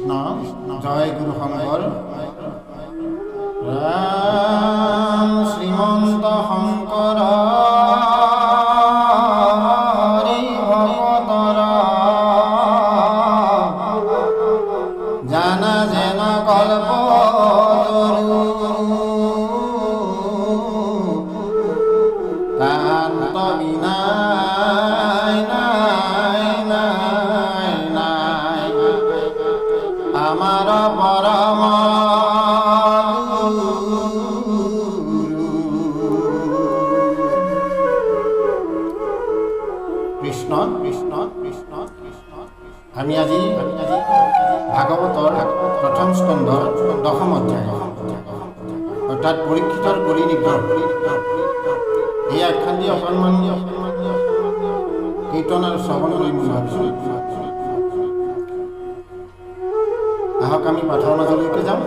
জয় গুৰু শংকৰ ৰাম শ্ৰীমন্ত শংকৰ হৰি ভগৱতৰ জানা যেন কল্প কান্ত বিনাই নাই নাই নাই আমাৰ পৰম কৃষ্ণ কৃষ্ণ কৃষ্ণ কৃষ্ণ আমি আজি ভাগৱতৰ প্ৰথম স্কন্ধ দশম অধ্যায় অৰ্থাৎ পৰীক্ষিতৰ কলি নিগ্ৰহ এই আখ্যান দি অকণমান কীৰ্তন আৰু শ্ৰৱণ কৰিম বুলি ভাবিছোঁ। আহক আমি পাঠৰ মাজলৈকে যাম।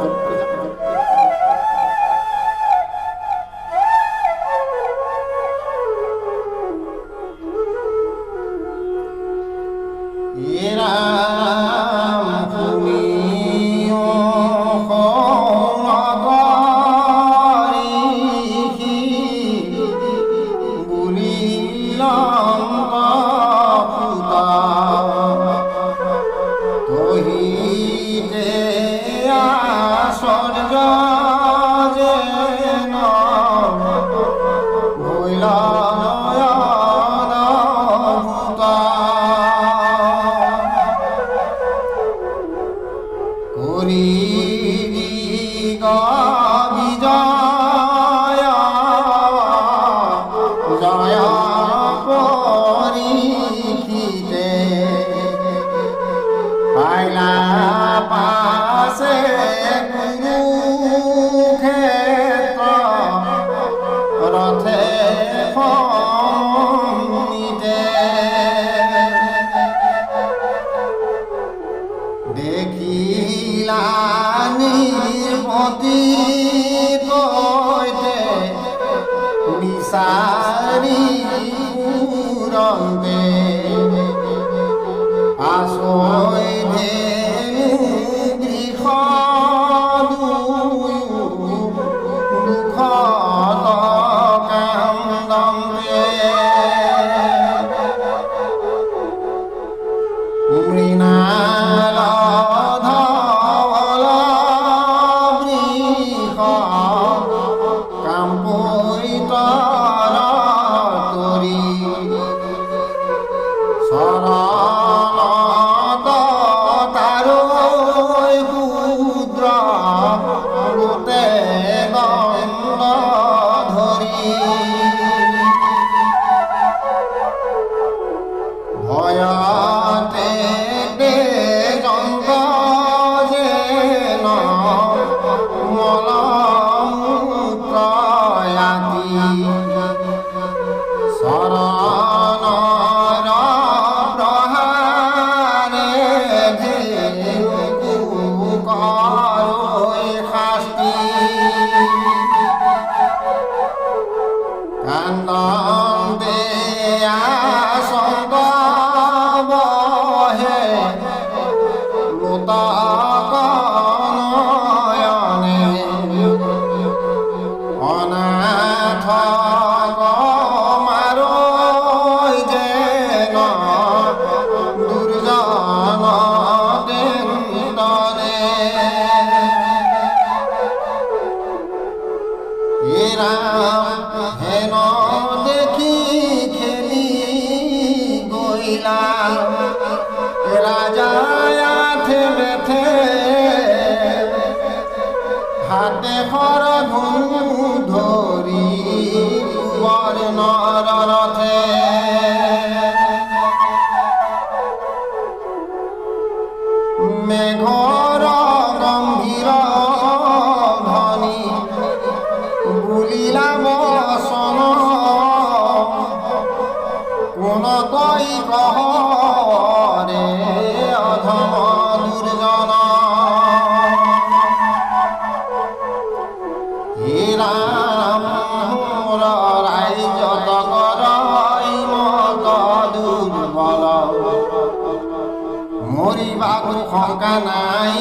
মৰি বাকো শংকা নাই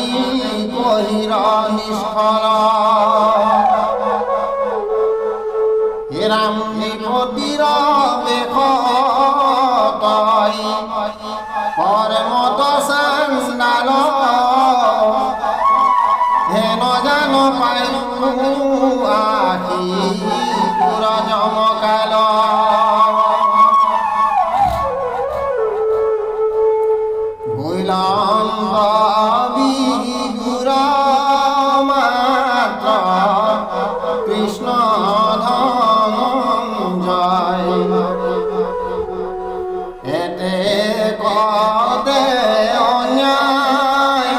কহিৰ নিষ্ফল হে ৰাম নিপতিৰ বেশ তই পৰমত চান্দাল হেন জান পাইলো আহি পুৰ জমকাল ভৈলন্ত বিদুৰ মাত্ৰ কৃষ্ণ ধনঞ্জয় এতে কতে অন্যায়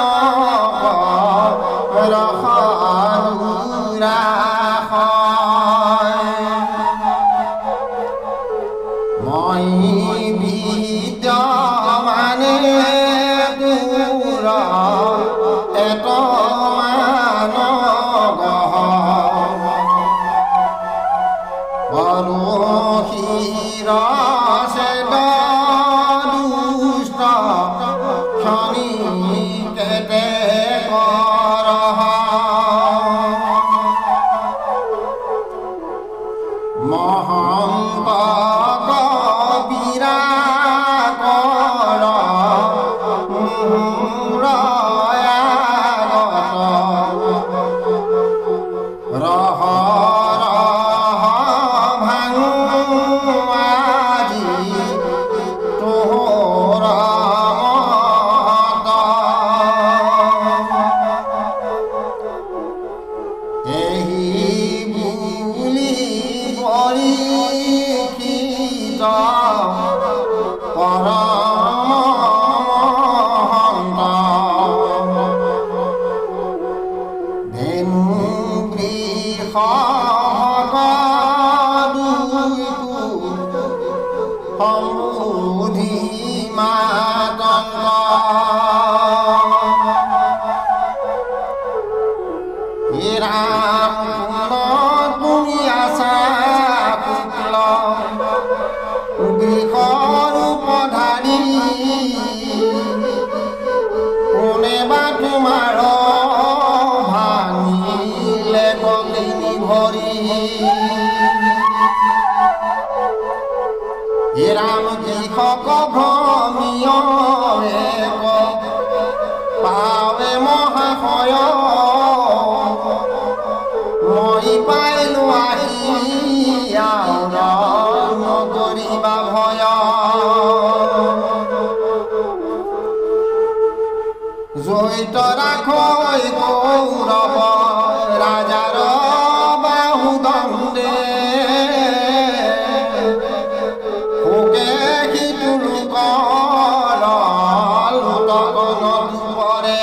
ৰসদুৰা মই বিদ্যমানে তোৰ এত পৰশীৰ চেত দুষ্ট ক্ষণিকেতে কৰহ মহন্ত কবিৰা কৰ মূৰয়াগত ৰহ ৰহ ভাঙো আজি তোৰ মহত এহি বুলি পৰীক্ষিত পৰমহন্ত ধেনু বৃষ সমুধি মাতঙ্গ হে ৰাম তুমি আছা শুক্ল বৃষৰূপধাৰী কোনে বা তোমাৰ ভাঙিলে কলিনী ভৰি হে ৰাম কৃষক ভ্ৰমীয় এক পাৱে মহাশয় মই পাইলো আহি নকৰিবা ভয় জয়িত ৰাখৈ কৌৰৱ ৰাজাৰ বাহুদণ্ডে শোকে সিটো লোকৰ লোটকনত পৰে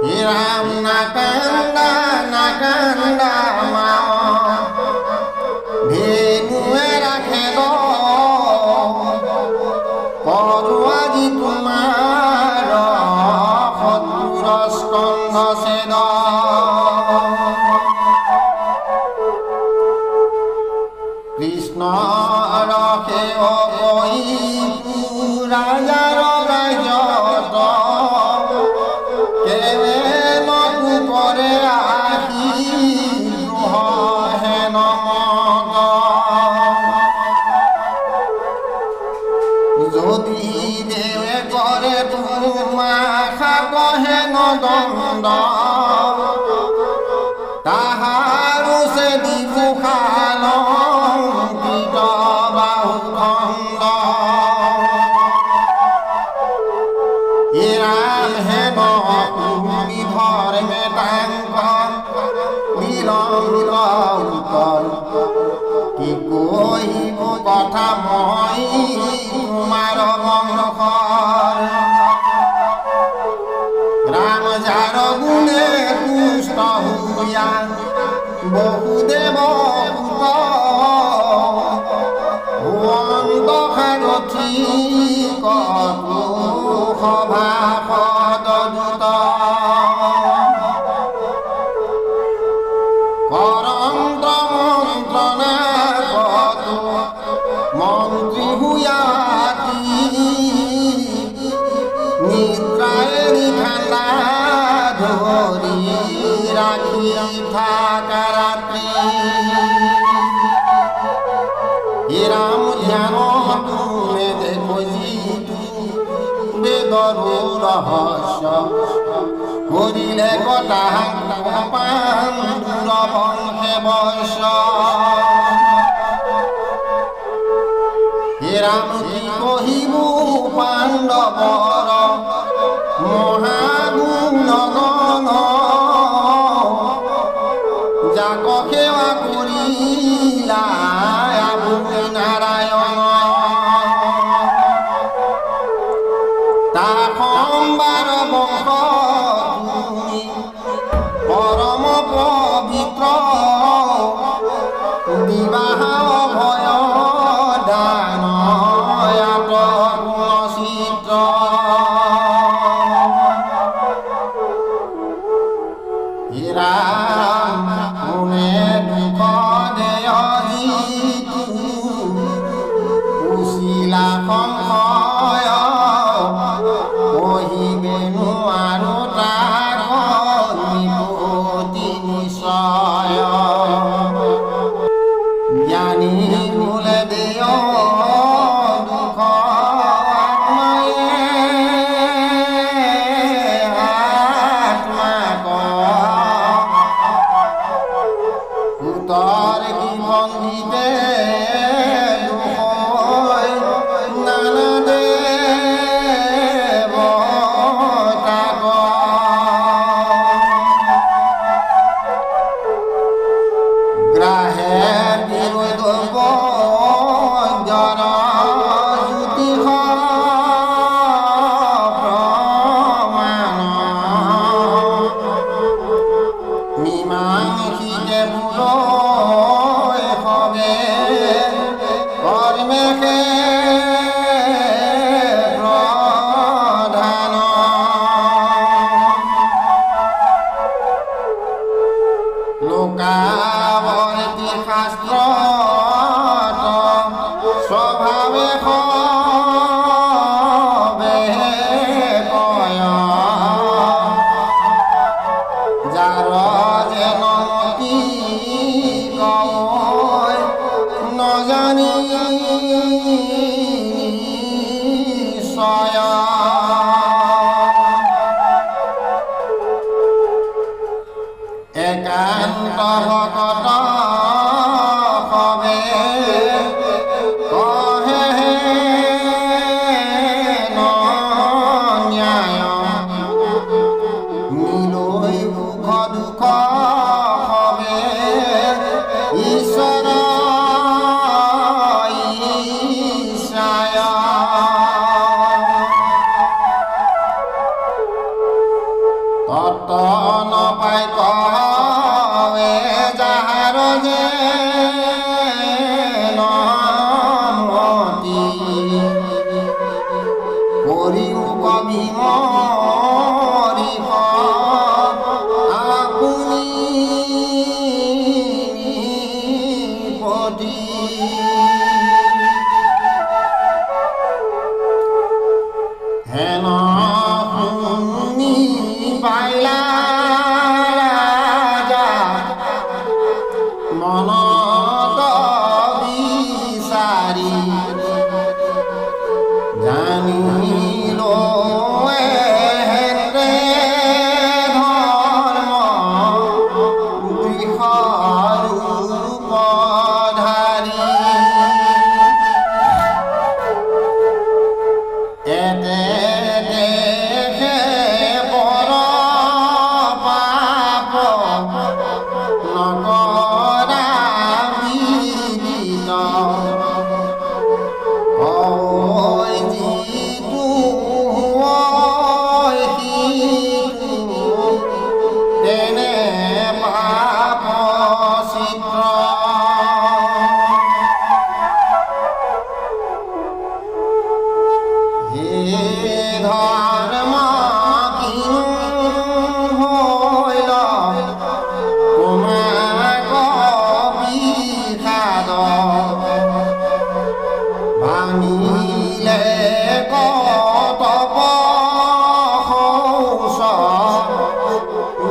হে ৰাম নাকান্দা নাকান্দা মাও ধেনুৱে ৰাখে কৰো আজি তোমাৰ শত্ৰুৰ স্কন্ধ ছেদ কৃষ্ণ ৰখে অকই ৰাজাৰ ৰাজ্যত কেনেকৈ কৰে আহি দ্ৰোহ হেন মত যদি দেৱে কৰে তোমাক হেন দণ্ড তাহাৰো সে দিবুখাল বাহুখণ্ড হে ৰাম হেন তুমি ধৰ্মে তাংক বিলম্ব উত্তৰ কি কহিব কথা মই তোমাৰ বংশৰ ৰাম যাৰ গুণে তুষ্ট হুয়া বহুদেৱ পুত সাৰথি কতো সভা পদদূত কৰন্ত্ৰ মন্ত্ৰণা কতো মন্ত্ৰী হুয়া যিটো বেদৰো ৰহস্য কৰিলে কথা পাণ্ডুৰবংশে বৈশ্য ৰাম কি কহিব পাণ্ডৱৰ মহাগুণগণ যাক সেৱা কৰিলা আপুনি নাৰায়ণ তা সম্বাৰ বংশ তুমি পৰম পবিত্ৰ দিবাহ ভয় দান গুণচিত্ৰ ৰাম কোনে দুখ দেয় যিটো উচিলা সংশয় কহিবে নোৱাৰো তাক নিপতি নিশ্চয় জ্ঞানী বোলে দেয় দুখ আত্মাক উত্তৰ কি বন্দিতে দুখ নানা দেৱ তাক গ্ৰাহে বিৰোধ জ্ঞান জ্যোতি প্ৰমাণ মীমাংসিকে বোলৈ সবে কৰ্মেশে প্ৰধান লোকাৱৰ্তী শাস্ত্ৰত স্বভাৱে সবে কয় যাৰ যেন মতি কয় নজানি নিশ্চয় একান্ত ভকত সবে কহে ন ন্যায় মিলৈ সুখ দুখ সবে ঈশ্বৰ ইচ্ছায় তত নপাই কৱে যাহাৰ যে নমতি কৰিও কবি মৰিব আপুনি পতি হেন শুনি পাইলা ৰাজা মনত বিচাৰি জানিল এহেতে ধৰ্ম গৃহৰূপধাৰী এতে দেখে পৰ পাপ নকৰা বিদিত ঐ যিটো সিটো তেনে পাপ চিত্ৰ হে ধৰ্ম কিনো হৈল তোমাক বিষাদ ভাঙিলে কতপ শৌচ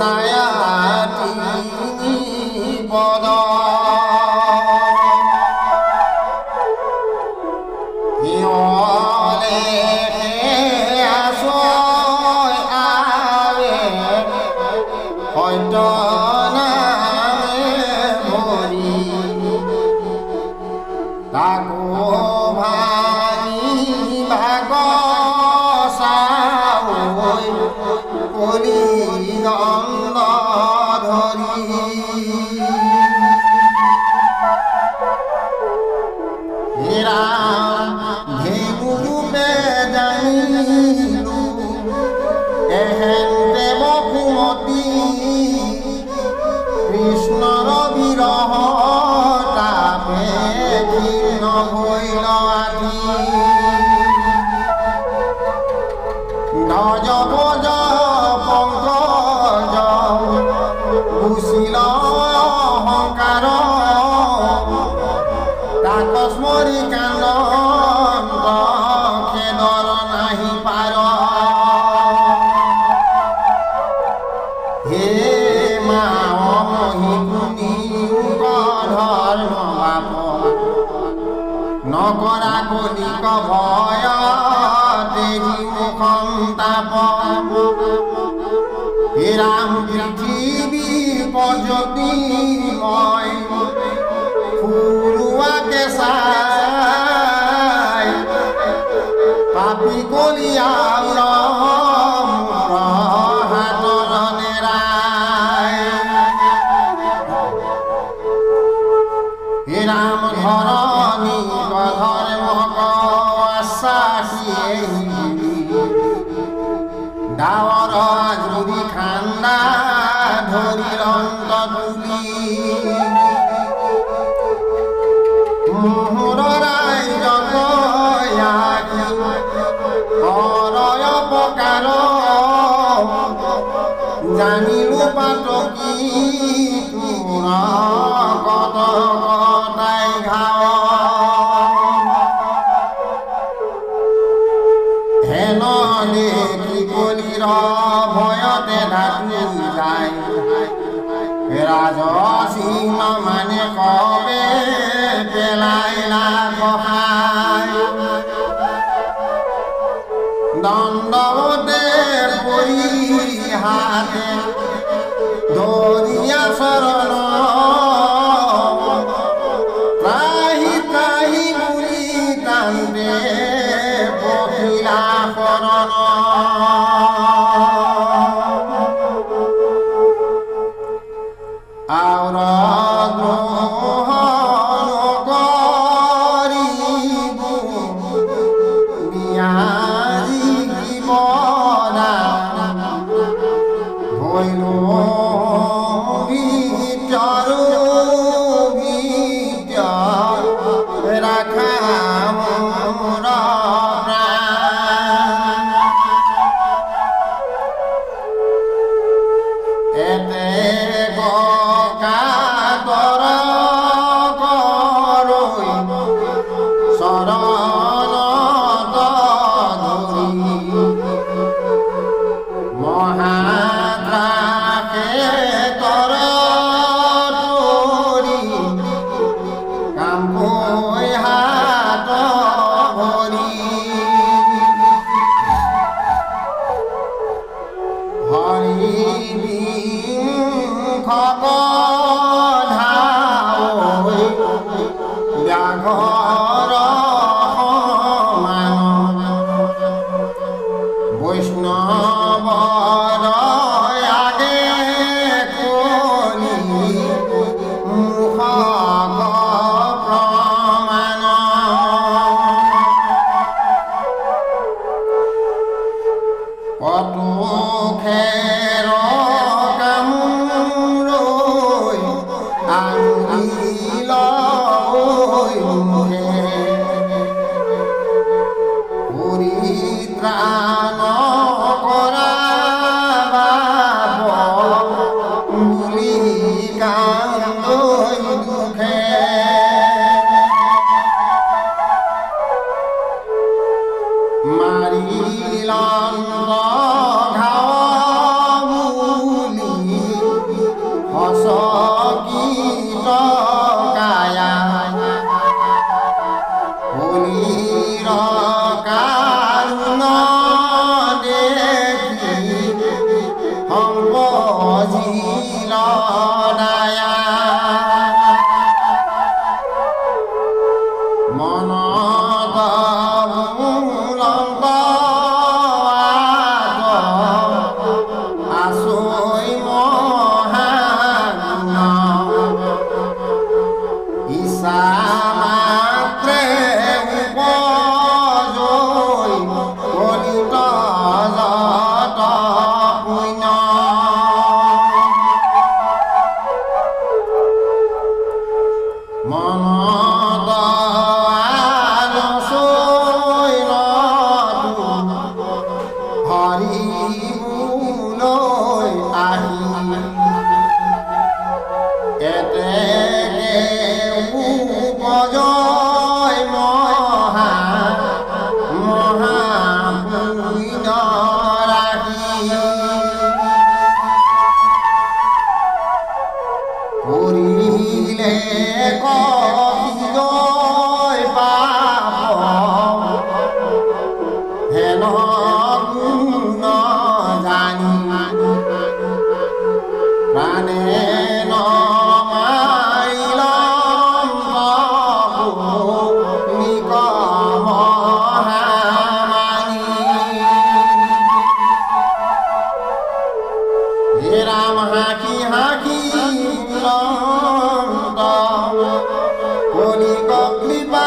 নায়াতি পদ হিয়লে কলি দণ্ড ধৰি ৰাম ভেগুৰূপে জানিলো এহেন্তে বসুমতী কৃষ্ণৰ বিৰহ তাপে ক্ষীণ হৈল আতি নজ ভজ পংকজ কুশীল অহংকাৰ তাক স্মৰি কানন্দ খেদৰ নাহি পাৰ হে মা অমহি কুনি ধৰ্ম বাপ নকৰা কলিক ভয় তেজি সন্তাপ হে ৰাম পৃথিৱী পৰ্যতি মই ফুৰুৱাকে চাই পাপী কলিয়াৰ হাতৰ নেৰাই হে ৰাম ধৰণী ধৰ্মক আশ্বাসিয়ে ডাৱৰ আজুৰি খান্দা ধৰি অন্ত তুলি মোহৰাই জগয়াকি কৰয় অপকাৰ জানিলো পাতকি তোৰ কত কটাই ঘাও হেন দেখি কলিৰ ভয়তে ঢাকি যায় ৰাজসিংহ মানে কবে পেলাইলা কহাই দণ্ডৱতে পৰি হাতে ধৰিয়া চৰণ ত্ৰাহি ত্ৰাহি বুলি কান্দে পখিলা শৰণ আউৰ দ্ৰোহ নকৰিব বিয়াজি কিবনা হৈল ভিতৰ ৰাখা মোৰ প্ৰাণ এতে কাতৰ কৰৈ চৰণত ধৰি মহাত্ৰাকে তৰ তৰি কামকৈ হাত ভৰি হৰি খগধাৱৈ ব্যাঘ্ৰ সমান বৈষ্ণৱৰ আগে কলি মুখক প্ৰমাণ কতো খেৰ কামোৰৈ আঙুলিল মুখে পৰিত্ৰাণ কৰা বাপ বুলি কান্দৈ দুখে মাৰিলন্ত ঘাও বুলি হচকিত কায়া কলিৰ কাৰুণ দেখি সম্পজিল দায়া মনত ৰাখি কৰিলে কয় পাপ হেন গুণ জানি প্ৰাণে নমাইলম নিকমহামানি হে ৰাম হাকি হাকি কলিক কৃপা